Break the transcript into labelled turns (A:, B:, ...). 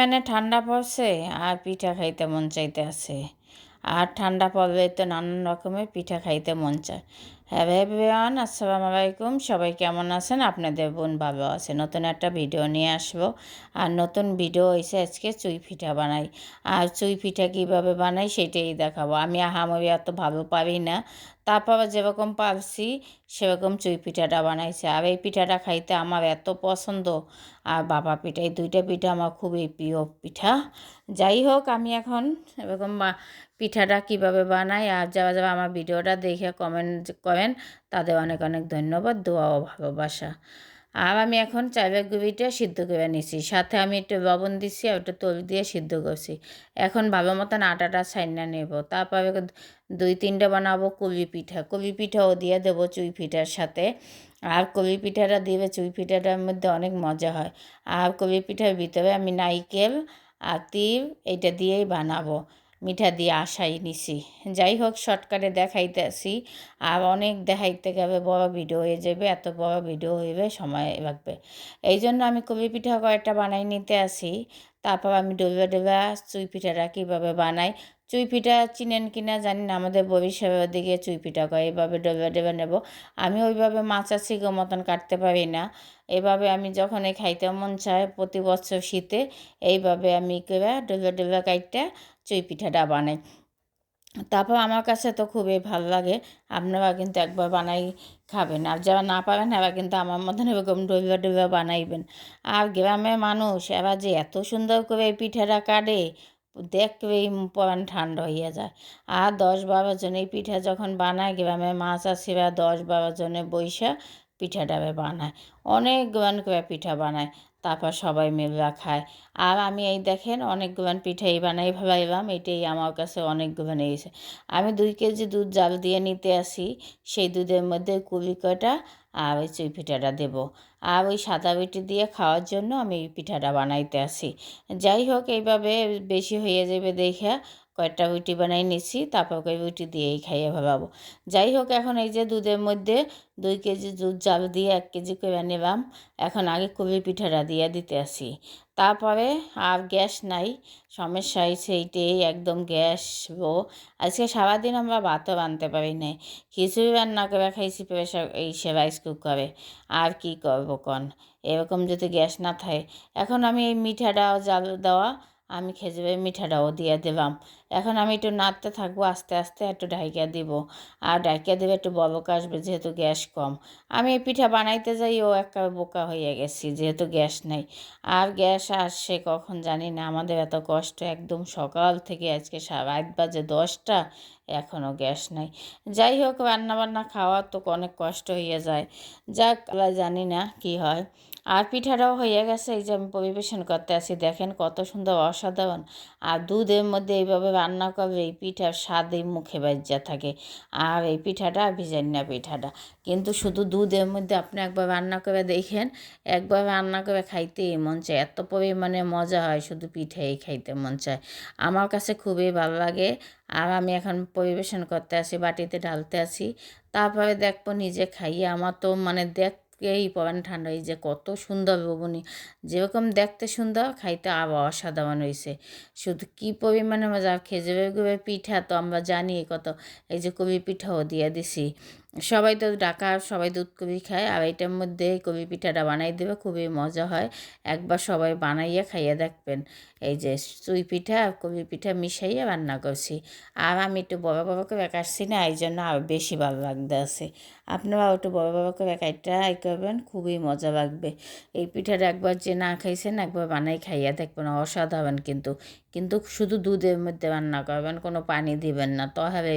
A: মানে ঠান্ডা পড়ছে আর পিঠা খাইতে মন চাইতে আছে। আর ঠান্ডা পড়লে তো নানান রকমের পিঠা খাইতে মন চায়। হ্যালো এভরিওয়ান, আসসালামু আলাইকুম। সবাই কেমন আছেন? আপনাদের বোন ভালো আছে। নতুন একটা ভিডিও নিয়ে আসবো। আর নতুন ভিডিও হয়েছে আজকে চুই পিঠা বানাই। আর চুই পিঠা কীভাবে বানাই সেটাই দেখাবো। আমি আহামরি এত ভালো পারি না, তারপর যেরকম পারছি সেরকম চুই পিঠাটা বানাইছে। আর এই পিঠাটা খাইতে আমার এত পছন্দ। আর বাবা পিঠা, এই দুইটা পিঠা আমার খুবই প্রিয় পিঠা। যাই হোক, আমি এখন এরকম পিঠাটা কীভাবে বানাই, আর যারা যারা আমার ভিডিওটা দেখে কমেন্ট করেন তাদের অনেক অনেক ধন্যবাদ, দোয়া ও ভালোবাসা। আর আমি এখন চালের গুঁড়িটা সিদ্ধ করে নিছি, সাথে আমি একটু লবণ দিচ্ছি আর একটু তেল দিয়ে সিদ্ধ করছি। এখন ভালো মতন আটাটা ছাইনা নেব, তারপরে 2-3টা বানাবো কলি পিঠা। কলি পিঠাও দিয়ে দেবো চুই পিঠার সাথে। আর কলি পিঠাটা দিলে চুই পিঠাটার মধ্যে অনেক মজা হয়। আর কলি পিঠার ভিতরে আমি নারকেল আর তিল এইটা দিয়েই বানাবো, মিঠা দিয়ে আশাই নিছি। যাই হোক, শর্টকাটে দেখাইতেছি। আর অনেক দেখাইতে গেলে বড় ভিডিও হয়ে যাবে, এত বড় ভিডিও হইবে সময় লাগবে। এই জন্য আমি কলি পিঠা কয়েকটা বানাই নিতে আসি। তারপর আমি ডোবা ডোবা চুই পিঠাটা কীভাবে বানাই। চুই পিঠা চিনেন কিনা জানি না, আমাদের বরিশালের দিকে চুই পিঠা করে এইভাবে ডোবা ডোবা নেব। আমি ওইভাবে মাছা ছিগো মতন কাটতে পারি না। এভাবে আমি যখন খাইতে মন চায় প্রতি বছর শীতে এইভাবে আমি করে ডোবা ডোবা কাটটা চুই পিঠাটা বানাই। তারপর আমার কাছে তো খুবই ভালো লাগে। আপনারা কিন্তু একবার বানাই খাবেন। আর যারা না পারেন এবার কিন্তু আমার মতন এরকম ডোবা ডোবা বানাইবেন। আর গ্রামের মানুষ এবার যে এত সুন্দর করে এই পিঠাটা কাটে, দেখবেই পরাণ ঠান্ডা হইয়া যায়। আর 10-12 জন এই পিঠা যখন বানায়, গ্রামের মা চাষিরা 10-12 জনে বইসা পিঠাটা বানায়, অনেক গান করে পিঠা বানায়। তারপর সবাই মিলে খায়। আর আমি এই দেখেন অনেকগুলো পিঠাই বানাই ভাবাইলাম, এটাই আমার কাছে অনেকগুলো নিয়েছে। আমি 2 কেজি দুধ জাল দিয়ে নিতে আসি, সেই দুধের মধ্যে কুলি কটা আর ওই চুই পিঠাটা দেবো। আর ওই সাদা রুটি দিয়ে খাওয়ার জন্য আমি এই পিঠাটা বানাইতে আসি। যাই হোক, এইভাবে বেশি হয়ে যাবে দেখে কয়েকটা রুটি বানাই নিচ্ছি, তারপর ওই রুটি দিয়েই খাইয়ে ভাবাবো। যাই হোক, এখন এই যে দুধের মধ্যে 2 কেজি দুধ জাল দিয়ে 1 কেজি করে নিলাম। এখন আগে কুলি পিঠাটা দিয়ে দিতে আসি। তারপরে আর গ্যাস নাই, সমস্যা হয়েছে এইটাই, একদম গ্যাস ও। আজকে সারাদিন আমরা ভাতও রাঁধতে পারি নাই, খিচুড়ি রান্না করে খাইছি প্রেশার রাইস কুকারে। আর কি করবো কন, এরকম যদি গ্যাস না থাকে। এখন আমি এই মিঠাটাও জাল দেওয়া, আমি খেজুরের মিঠাটাও দিয়ে দিলাম। এখন আমি একটু নাড়তে থাকবো, আস্তে আস্তে একটু ঢাইকা দিব। আর ঢাইকা দেবে একটু বলক আসবে, যেহেতু গ্যাস কম। আমি এই পিঠা বানাইতে যাই ও একটা বোকা হয়ে গেছি, যেহেতু গ্যাস নাই। আর গ্যাস আসছে কখন জানি না, আমাদের এত কষ্ট, একদম সকাল থেকে আজকে রাত বাজে 10টা, এখনও গ্যাস নাই। যাই হোক, রান্নাবান্না খাওয়ার তো অনেক কষ্ট হয়ে যায়। যাক, জানি না কি হয়। আর পিঠাটাও হয়ে গেছে, এই যে আমি পরিবেশন করতে আসি, দেখেন কত সুন্দর, অসাধারণ। আর দুধের মধ্যে এইভাবে রান্না করবে, এই পিঠার স্বাদই মুখে বাজ্যা থাকে। আর এই পিঠাটা ভিজান্না পিঠাটা কিন্তু শুধু দুধের মধ্যে আপনি একবার রান্না করে দেখেন, একবার রান্না করে খাইতেই মন চায়, এত পরিমাণে মজা হয়, শুধু পিঠাই খাইতে মন চায়। আমার কাছে খুবই ভালো লাগে। আর আমি এখন পরিবেশন করতে আসি, বাটিতে ঢালতে আসি। তারপরে দেখবো নিজে খাইয়ে, আমার তো মানে দেখেই পরাণ ঠান্ডা, এই যে কত সুন্দর ববনি, যেরকম দেখতে সুন্দর খাইতে আরও অসাধারণ হয়েছে। শুধু কী পরিমাণে মজা। খেজুরের গুড়ের পিঠা তো আমরা জানি কত, এই যে কবি পিঠাও দিয়ে দিছি। সবাই তো ঢাকা, সবাই দুধ কবি খায়, আর এইটার মধ্যে কবি পিঠাটা বানাই দেবে, খুবই মজা হয়। একবার সবাই বানাইয়া খাইয়ে দেখবেন। এই যে চুই পিঠা আর কবি পিঠা মিশাইয়া রান্না করছি। আর আমি একটু বড় বড় করে কাটছি না, এই জন্য আরও বেশি ভালো লাগতে আছে। আপনারাও একটু বড় বড় করে কাটটা করবেন, খুবই মজা লাগবে। এই পিঠাটা একবার যে না খাইছেন, একবার বানাই খাইয়া দেখবেন, অসাধারণ। কিন্তু কিন্তু শুধু দুধের মধ্যে রান্না করবেন, কোনো পানি দিবেন না, তাহলে